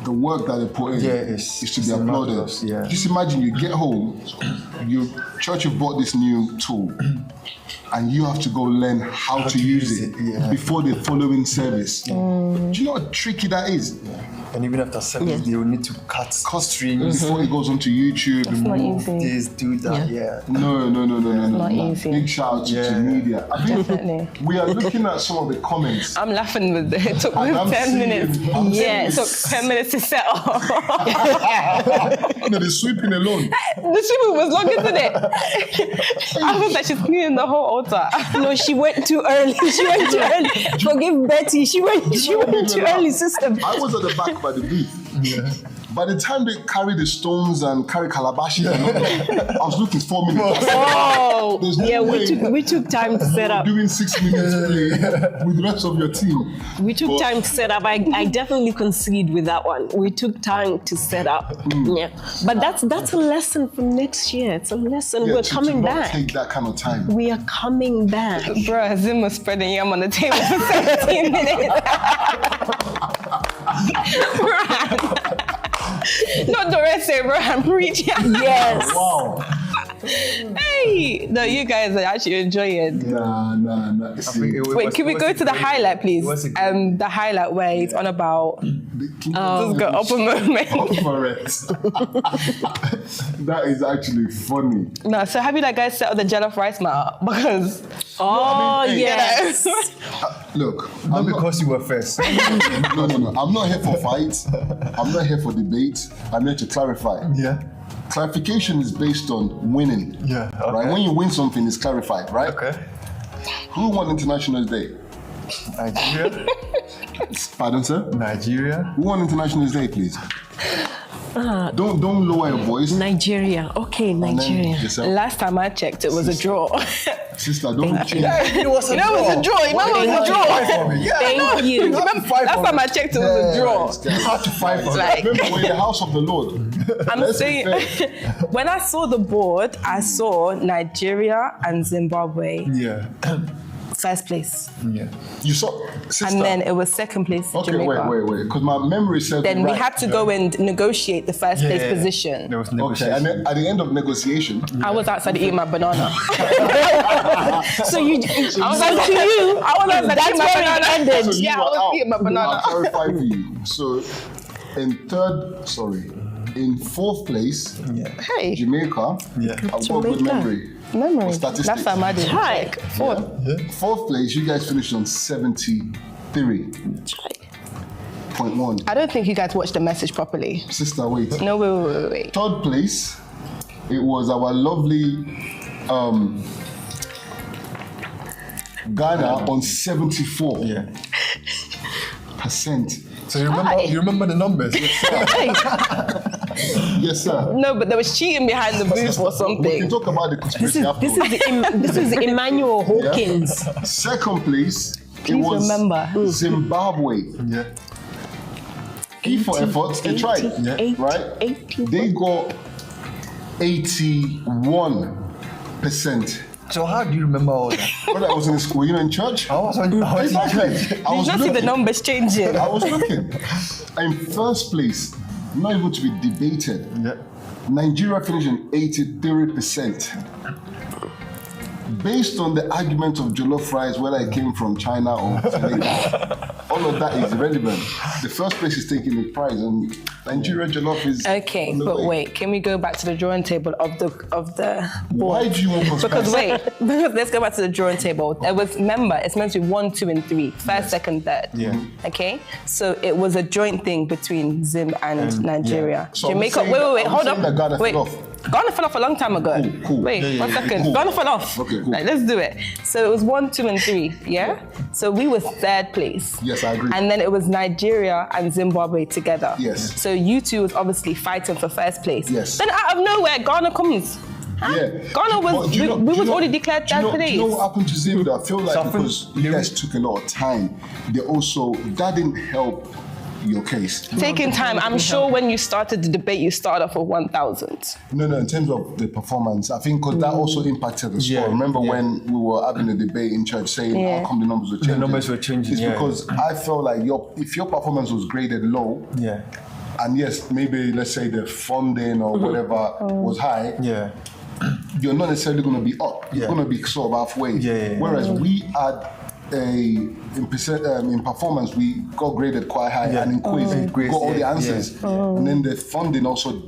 the work that they put in is to be applauded. Just imagine you get home, your church have bought this new tool, and you have to go learn how to use it before the following service. Do you know how tricky that is? And even after service, they will need to cut streams before it goes onto YouTube. Remove this, do that. No. Not easy. Big shout out to media. I think we are looking at some of the comments. I'm laughing with it. It took 10 minutes. It took 10 minutes to set up. The sweeping alone. The sweeping was long, isn't it? I was like, she's cleaning the whole altar. No, she went too early. Forgive Betty. She went too early, sister. I was at the back by the booth. By the time they carry the stones and carry calabashes, I was looking 4 minutes. We took time to set up. Doing 6 minutes play with the rest of your team. We took time to set up. I definitely concede with that one. We took time to set up. But that's a lesson for next year. It's a lesson. We're coming back. Take that kind of time. We are coming back. Bro, Zim was spreading yam on the table for 17 minutes. Not the rest say, bro, I'm preaching. Yes. Wow. Hey, no, you guys are actually enjoying it. Nah. Wait, can we go to the highlight, please? The highlight where it's on about. Just go up a moment. Up for it. That is actually funny. No, so have you guys set up the jollof rice matter? Because Oh, yes. Look, Not because you were first. no. I'm not here for fights. I'm not here for debate. I'm here to clarify. Yeah. Clarification is based on winning. Yeah. Okay. Right? When you win something, it's clarified, right? Okay. Who won International Day? Nigeria. Pardon, sir? Nigeria. Who won International Day, please? Don't lower your voice. Nigeria. Okay, Nigeria. Last time I checked, it was a draw. Sister, don't change. It was a It was a draw. You know it was a draw. Thank you. Last time I checked, it was a draw. You had to fight for Like, Remember, we're in the house of the Lord. I'm Let's be saying, fair. when I saw the board, I saw Nigeria and Zimbabwe Yeah. first place, Yeah. You saw, sister. and then it was second place Okay, Jamaica. wait. Because my memory said. Then we right. had to go and negotiate the first place position. There was Okay, negotiation. and then at the end of negotiation, I was outside eating my banana. So you, I was like, to you, I was outside eating my banana. so you Yeah, I were was out. eating my banana. I'll clarify for you. So, in fourth place, Hey, Jamaica. Yeah. I've got a good Jamaica. memory. Statistics. That's how I did. Hi. Check. Fourth. Fourth place, you guys finished on 73.1. I don't think you guys watched the message properly. Sister, wait. No, wait. Third place, it was our lovely Ghana on 74%. Yeah. Percent. So you remember the numbers? Yes, sir. No, but there was cheating behind the booth or We can something. talk about the conspiracy afterwards. this is Emmanuel Hawkins. Second place, Please it was remember. Zimbabwe. Yeah. E for efforts, they tried, right? 80. They got 81%. So how do you remember all that? When I was in school, you know, in church, I was in church. I was Did not see the looking. numbers changing. I was looking. In first place, not even to be debated, Yeah. Nigeria finished in 83%. Based on the argument of jollof rice, whether it came from China or Jamaica, all of that is irrelevant. The first place is taking the prize, and Nigeria jollof is Okay, on the but way. wait, can we go back to the drawing table of the board? Why do you want Because conspiracy? wait, let's go back to the drawing table. There was, remember, it's meant to be 1, 2, and 3. First, second, third. Yeah. Okay? So it was a joint thing between Zim and Nigeria. So I'm Jamaica, saying wait, I'm hold saying up. that Ghana Wait. fell off. Ghana fell off a long time ago. Cool. Wait, 1 second. Cool. Ghana fell off. Okay, cool. Like, let's do it. So it was 1, 2, and 3, yeah? So we were third place. Yes, I agree. And then it was Nigeria and Zimbabwe together. Yes. So you two was obviously fighting for first place. Yes. Then out of nowhere, Ghana comes. Huh? Yeah. Ghana was, But do you know- we do you was know- already declared do you third know- place. Do you know what happened to Zim? I feel like Something- because you guys took a lot of time, that didn't help your case. Taking time. I'm sure when you started the debate, you started off with 1,000. No, in terms of the performance, I think because that also impacted the score. Yeah, Remember yeah. when we were having a debate in church saying Yeah. how come the numbers were changing? numbers were changing, It's yeah. because I felt like if your performance was graded low, Yeah. and yes, maybe let's say the funding or whatever was high, Yeah. you're not necessarily going to be up. You're Yeah. going to be sort of halfway. Yeah. Whereas we had in performance, we got graded quite high, Yeah. and in quiz, we Quiz, got all the yeah, answers. And then the funding also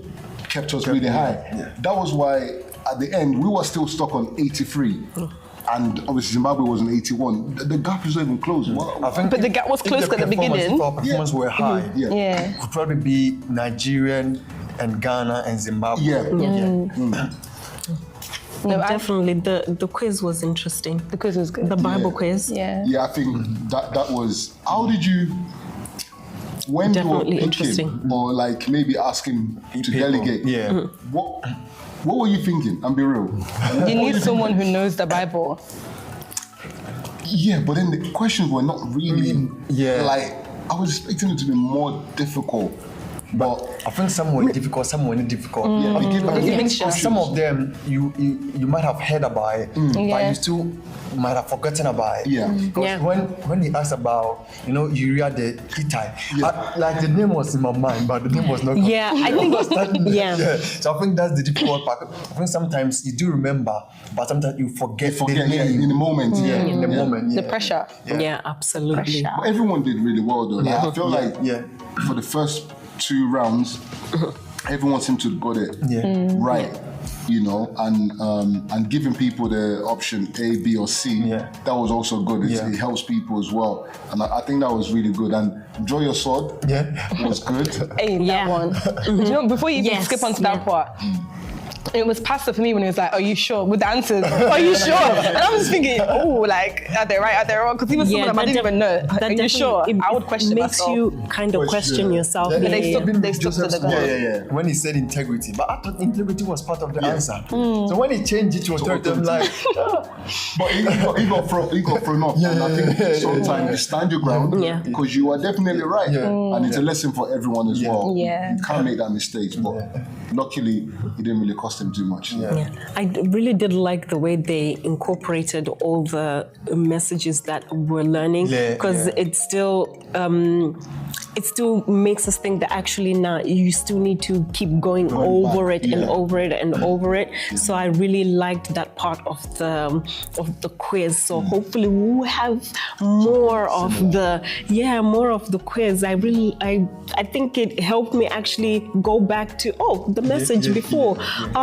kept us really high. Yeah. That was why at the end we were still stuck on 83. And obviously Zimbabwe was on 81. The gap is not even close. I think But the gap was if close the at the performance- beginning. If our performance were high, Yeah. Yeah. it could probably be Nigerian and Ghana and Zimbabwe. Yeah. No, Definitely, the quiz was interesting. the quiz was good. The Bible quiz. Yeah. Yeah, I think that was. How did you? When Definitely you were picking, interesting. or like maybe asking to People, delegate? yeah. What were you thinking? And be real. You need someone who knows the Bible. Yeah, but then the questions were not really. Yeah. Like I was expecting it to be more difficult, but I think some were difficult, some were not difficult. yeah, they gave us Give mixed picture. Some options. of them you might have heard about it, but Yeah. you still might have forgotten about it. Yeah. Because Yeah. when he asked about, urea the Hittite, like the name was in my mind, but the name was not. Yeah, I think- yeah. So I think that's the difficult part. I think sometimes you do remember, but sometimes you forget the Forget, yeah, name. in the moment. Yeah, in the moment. The yeah. pressure. Yeah, absolutely. Pressure. But everyone did really well though. Like, I feel like yeah. for the first 2 rounds, everyone seemed to have got it Yeah. right. you know, and giving people the option A, B, or C. That was also good. It helps people as well, and I think that was really good. And Draw Your Sword was good. Hey, that one. You know, before you even skip onto that part, it was pastor for me when he was like, "Are you sure?" with the answers. Are you sure? And I was thinking, oh, like, are they right? Are they wrong? Because he was someone I didn't even know. Are you sure? I would question myself. Makes you kind of question yourself. They stuck to the gun. When he said integrity, but I thought integrity was part of the answer. So when he changed it to authority, I'm like, but he got thrown off. And I think sometimes you stand your ground because you are definitely right. And it's a lesson for everyone as well. You can't make that mistake. But luckily, it didn't really cost him too much. I really did like the way they incorporated all the messages that we're learning, because it still makes us think that actually now you still need to keep going over it and over it and over it. So I really liked that part of the quiz. So hopefully we'll have more of the quiz. I think it helped me actually go back to the message before.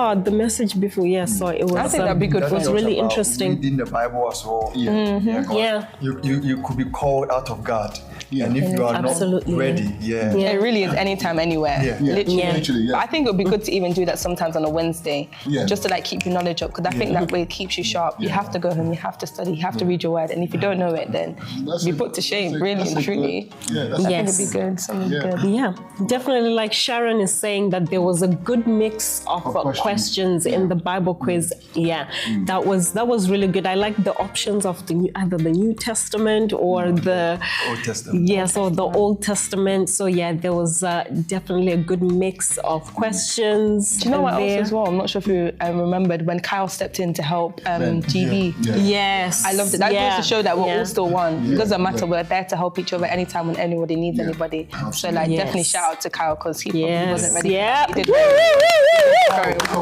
The message before. So it was. I think that'd be good. It was really interesting. Reading the Bible as well. You could be called out of God. And if you are not ready, it really is anytime, anywhere. Literally. But I think it would be good to even do that sometimes on a Wednesday, just to like keep your knowledge up, because I think that way it keeps you sharp. You have to go home, you have to study, you have to read your word, and if you don't know it, then you're put to shame, really and truly. I think it'd be good. Something good. Definitely. Like Sharon is saying, that there was a good mix of questions in the Bible quiz. That was really good. I like the options of either the New Testament or the Old Testament. Yes, or the Old Testament. So there was definitely a good mix of questions. Do you know what else as well? I'm not sure if you remembered when Kyle stepped in to help GB. Yes. I loved it. That goes to show that we're all still one. It doesn't matter. We're there to help each other anytime when anybody needs anybody. So definitely shout out to Kyle, because he wasn't ready. He did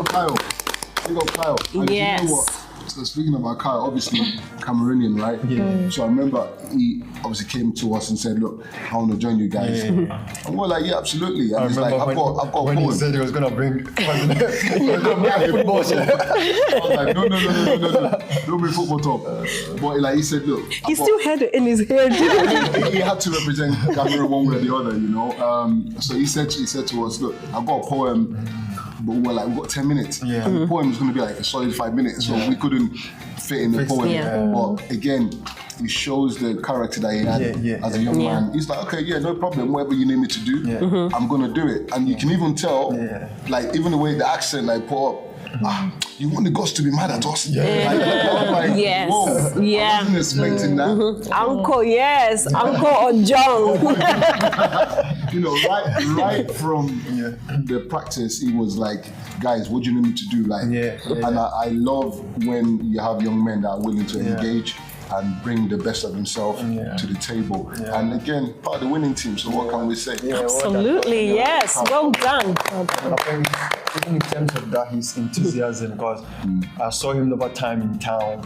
Kyle. And you know what? So speaking about Kyle, obviously Cameroonian, right? So I remember he obviously came to us and said, "Look, I want to join you guys." And we're like, "Yeah, absolutely." And he's like, "I've got when a poem." He said he was going to bring football. I was like, no, don't bring football talk. But like he said, "Look," he still had it in his head. he had to represent Cameroon one way or the other, you know. So he said to us, "Look, I've got a poem." But we've got 10 minutes. And the poem was going to be like a solid 5 minutes, so we couldn't fit in the poem. But again, it shows the character that he had as a young man. He's like, okay, no problem, whatever you need me to do, I'm going to do it. And you can even tell, like, even the way the accent I put up, you want the gods to be mad at us? Yes. Whoa, I wasn't expecting that. Uncle, Uncle John. You know, right from the practice, he was like, guys, what do you need me to do? And I love when you have young men that are willing to engage and bring the best of himself to the table. And again, part of the winning team, so what can we say? Absolutely, yes. Well done. I think even in terms of that, his enthusiasm, because I saw him over time in town.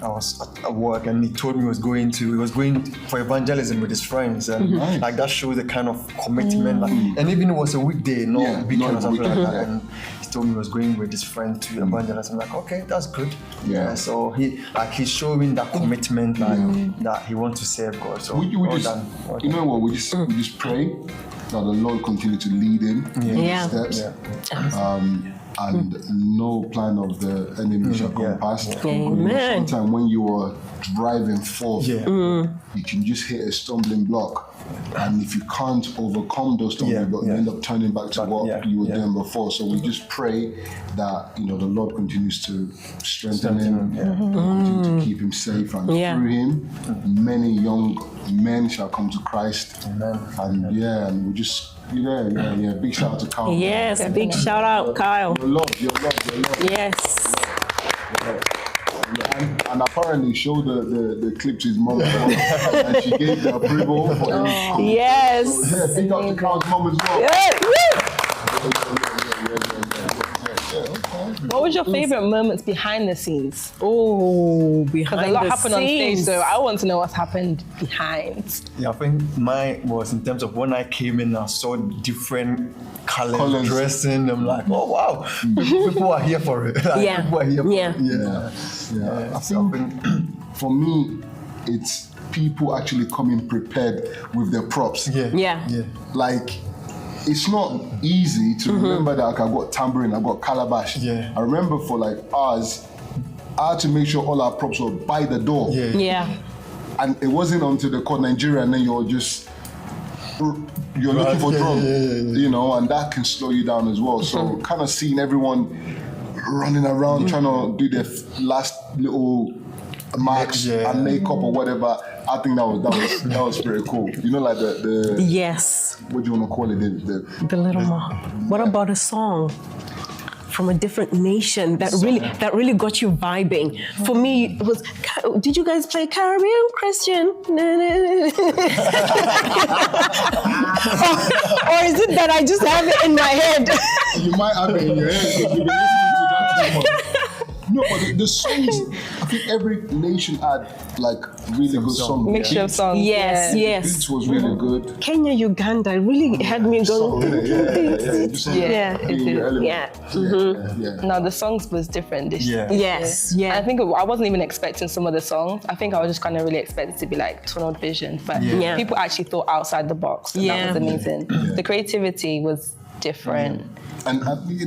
I was at work and he told me he was going for evangelism with his friends, and like that shows the kind of commitment. And even it was a weekday, not weekend or something like that. And he told me he was going with his friend to evangelize. I'm like, okay, that's good. So he's showing that commitment, that he wants to serve God. So you know what? We just pray that the Lord continue to lead him in his steps. And no plan of the enemy shall come past. Amen. Sometimes when you are driving forth, you can just hit a stumbling block. And if you can't overcome those stumbling blocks, you end up turning back to what you were doing before. So we just pray that the Lord continues to strengthen him, continue to keep him safe, and through him, many young men shall come to Christ. And and we just big shout out to Kyle. Yes, big shout out, Kyle. Your love. Yes. And apparently showed the clip to his mom as well. And she gave the approval for him. Yes. So, big up to Kyle's mom as well. What was your favorite moments behind the scenes? Oh, behind the scenes. Because a lot happened on stage, so I want to know what's happened behind. Yeah, I think mine was in terms of when I came in, I saw different colors dressing. I'm like, oh wow, people are here for it. Like, people are here for it. I think for me, it's people actually coming prepared with their props. Like, it's not easy to remember that I've got tambourine, I've got calabash. I remember for like hours, I had to make sure all our props were by the door. And it wasn't until they called Nigeria and then you're looking for drum, you know, and that can slow you down as well. So kind of seeing everyone running around trying to do their last little marks and makeup or whatever, I think that was pretty cool. You know, like the what do you want to call it? The little mark. What about a song from a different nation that really got you vibing? For me, it was. Did you guys play Caribbean Christian? Or is it that I just have it in my head? You might have it in your head because you've been listening to that too much. No, but the songs, I think every nation had like really good songs. Mixture of songs. Yes. The beats was really good. Kenya, Uganda really had me going. No, the songs was different this year. Yes. I think I wasn't even expecting some of the songs. I think I was just kind of really expecting to be like tunnel vision, but people actually thought outside the box. And that was amazing. The creativity was different. And I think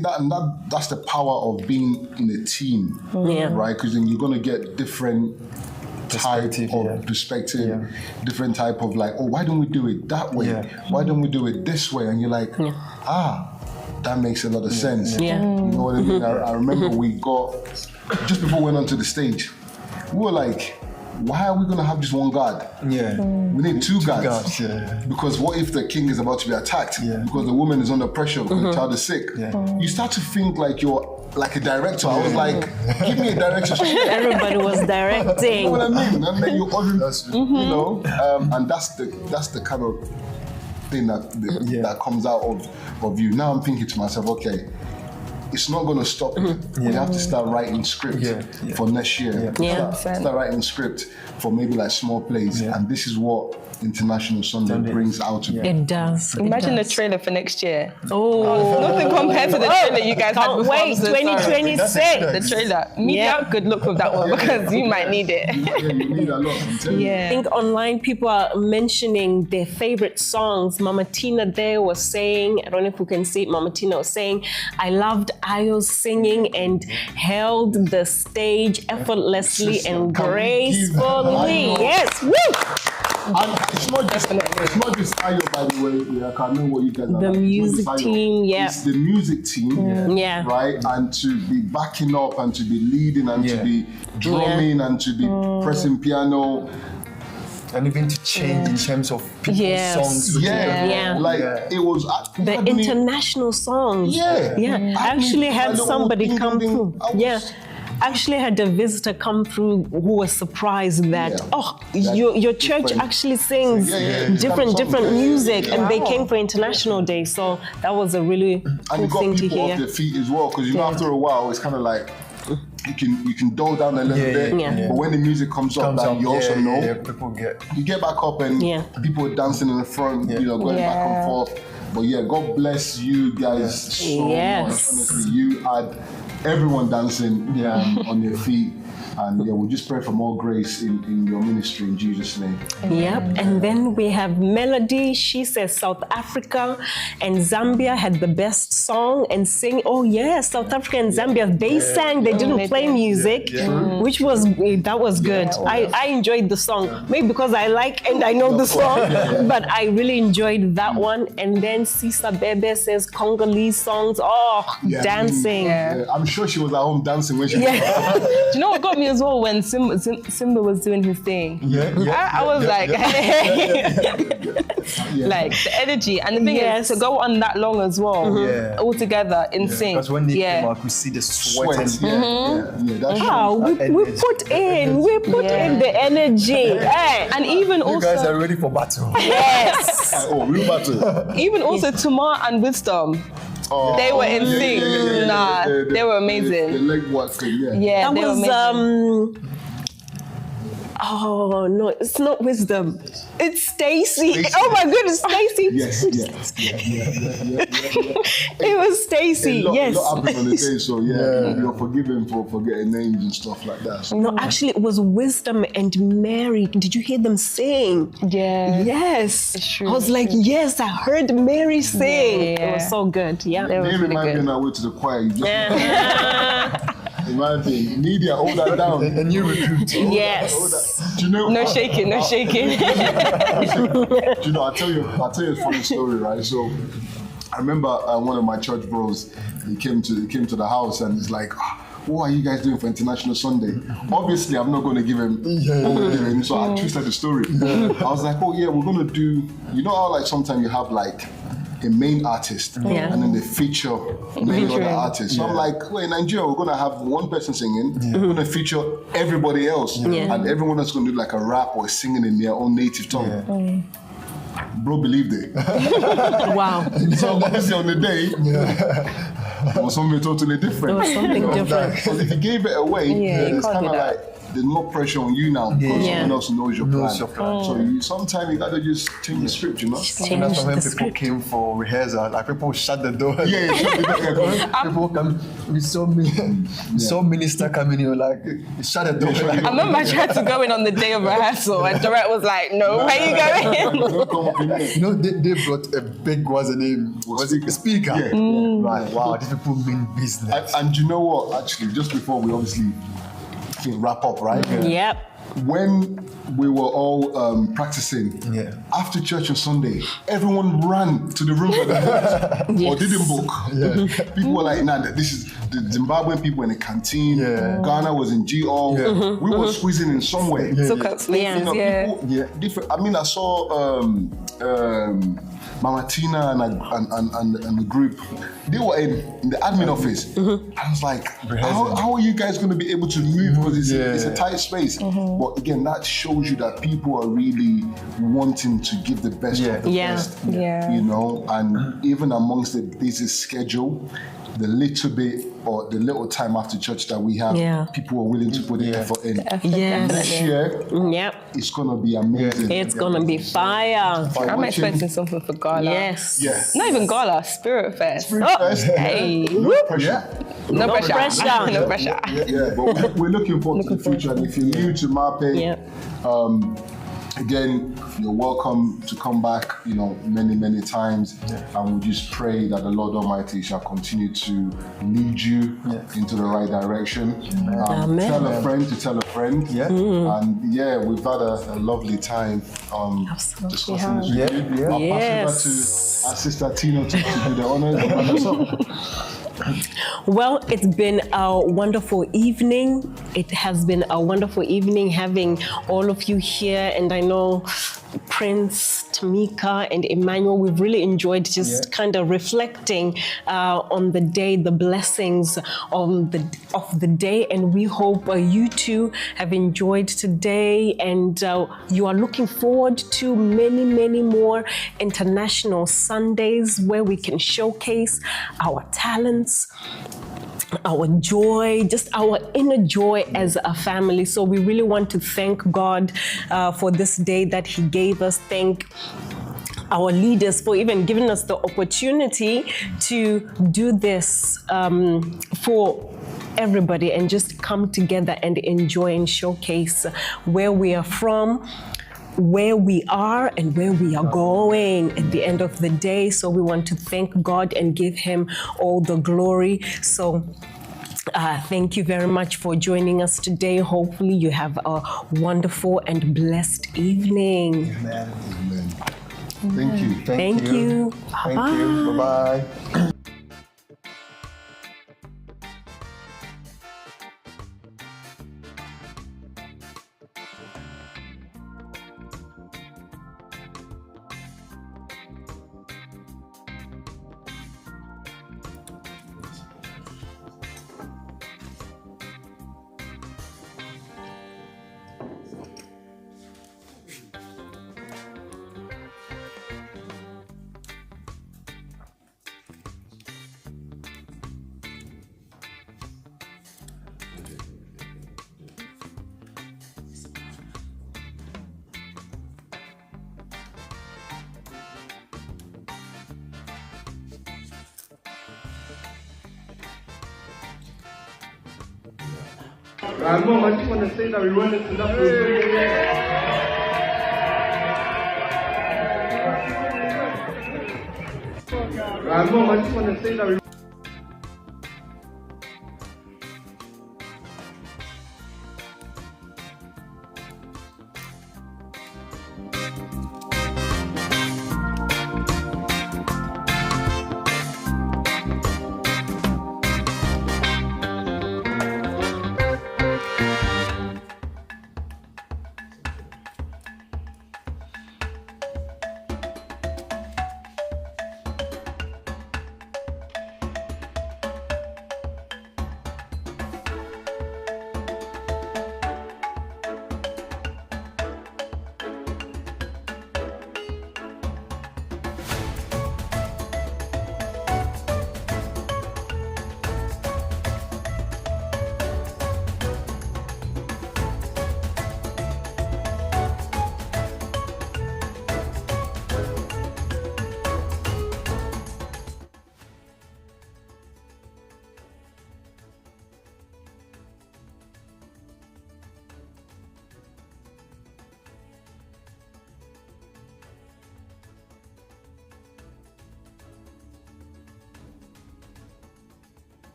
that's the power of being in a team, right? Because then you're going to get different type of perspective, different type of like, oh, why don't we do it that way? Why don't we do it this way? And you're like, that makes a lot of sense. You know what I mean? I remember we got, just before we went onto the stage, we were like, why are we going to have just one guard? We need two guards. Because what if the king is about to be attacked? Because the woman is under pressure, because the child is sick. You start to think like you're like a director. I was like, give me a direction. Everybody was directing. You know what I mean? And then you you know, and that's the kind of thing that comes out of you. Now I'm thinking to myself, okay, it's not going to stop it. We have to start writing script for next year. Start writing script for maybe like small plays. And this is what International Sunday brings out of it. It does. Imagine the trailer for next year. Nothing compared to the trailer you guys had before. Wait, 2026. The trailer. Media could look with that one because you might need it. You need a lot, I'm telling you. I think online people are mentioning their favorite songs. Mama Tina there was saying, I don't know if we can see it, Mama Tina was saying, I loved Ayo's singing and held the stage effortlessly and gracefully. Yes, woo! And it's not just Ayo, by the way. I can't know what you guys are. The music team, It's the music team, right? And to be backing up and to be leading and to be drumming and to be pressing piano. And even to change in terms of people's songs. It was the international songs. I actually had somebody come through. Actually had a visitor come through who was surprised that your church actually sings different music, and they came for International Day. So that was a really cool thing to hear. And you got people off their feet as well, because after a while it's kind of like you can dull down a little bit, but when the music comes up, you also know you get back up and people are dancing in the front, going back and forth. But God bless you guys so much. Honestly, you had everyone dancing on their feet. And we'll just pray for more grace in your ministry in Jesus' name. And then we have Melody. She says South Africa and Zambia had the best song and sing. Oh yes, South Africa and Zambia, they sang. They didn't play music, which was good. I enjoyed the song, maybe because I like and I know the song, but I really enjoyed that one. And then Sisa Bebe says Congolese songs. Dancing. I'm sure she was at home dancing when she was. Do you know what got me as well when Simba was doing his thing? I was like, like the energy, and the thing is to go on that long as well, all together in sync. Because when they came out, we see the sweat. We put in the energy, and even you also guys are ready for battle. Yes. Real battle. Even also Tamar and Wisdom. They were in sync. They were amazing. The leg work thing, Yeah, That they were was amazing. Oh no, it's not Wisdom. It's Stacy. Oh my goodness, Stacy. Yes. It was Stacy. Yes. A lot happened on the day, so you're forgiven for forgetting names and stuff like that. So. No, actually, it was Wisdom and Mary. Did you hear them sing? Yeah. Yes. It's true. I was like, yes, I heard Mary sing. Yeah. It was so good. Yeah. They really remind me good. on our way to the choir. You just imagine, media, hold that down. A new recruit. Yes. Do you know? No shaking. Do you know? I'll tell you a funny story, right? So I remember one of my church bros. He came to the house and he's like, what are you guys doing for International Sunday? Obviously, I'm not going to give him what we're doing, so I twisted the story. I was like, oh yeah, we're going to do. You know how like sometimes you have like a main artist and then they feature many other artists. So I'm like, well, in Nigeria, we're going to have one person singing, we're going to feature everybody else, and everyone else going to do like a rap or singing in their own native tongue. Bro believed it. Wow. So obviously on the day, it was something totally different. It was something different. Because if you gave it away, then it's kind of like, there's no pressure on you now because someone else knows your plan. So sometimes you gotta just change the script, you know? That's when people came for rehearsal, like people shut the door. Shut the door. People come, we saw minister coming in, like, shut the door. I remember I tried to go in on the day of rehearsal and Direct was like, no, where you going? You know, they brought a big, what's the name? Was it a speaker? Right, wow, these people mean business. And you know what, actually, just before we obviously wrap up, right? Yep. When we were all practicing, after church on Sunday, everyone ran to the room for the or didn't book. People were like, nah, this is the Zimbabwean people in the canteen. Ghana was in G-All. We were squeezing in somewhere. People, different. I mean, I saw Mama Tina and the group. They were in the admin office. I was like, how are you guys going to be able to move? Because it's a tight space. But again, that shows you that people are really wanting to give the best of the best. You know, and even amongst the busy schedule, the little bit or the little time after church that we have, people are willing to put the effort in. Next year, it's gonna be amazing. It's gonna be fire. I'm expecting something for Gala. Yes. Not even Gala, Spirit Fest. Hey. No pressure. No pressure. No pressure. But we're looking forward to the future. And if you're new to Marpe, again, you're welcome to come back, you know, many times. And we just pray that the Lord Almighty shall continue to lead you into the right direction. Tell a friend to tell a friend. And we've had a lovely time discussing this with you. I'll pass it back to our sister Tina to do the honors. Well, it's been a wonderful evening. It has been a wonderful evening having all of you here. And I know Prince, Tamika, and Emmanuel, we've really enjoyed just kind of reflecting on the day, the blessings of the day. And we hope you too have enjoyed today. And you are looking forward to many more international Sundays where we can showcase our talents, our joy, just our inner joy as a family. So we really want to thank God for this day that He gave us. Thank our leaders for even giving us the opportunity to do this for everybody and just come together and enjoy and showcase where we are from, where we are and where we are going at the end of the day. So we want to thank God and give Him all the glory. So thank you very much for joining us today. Hopefully you have a wonderful and blessed evening. Amen. Thank you. Thank you. Thank you. Bye-bye. Mom, I just want to say that we run into that. Mom, I just want to say that we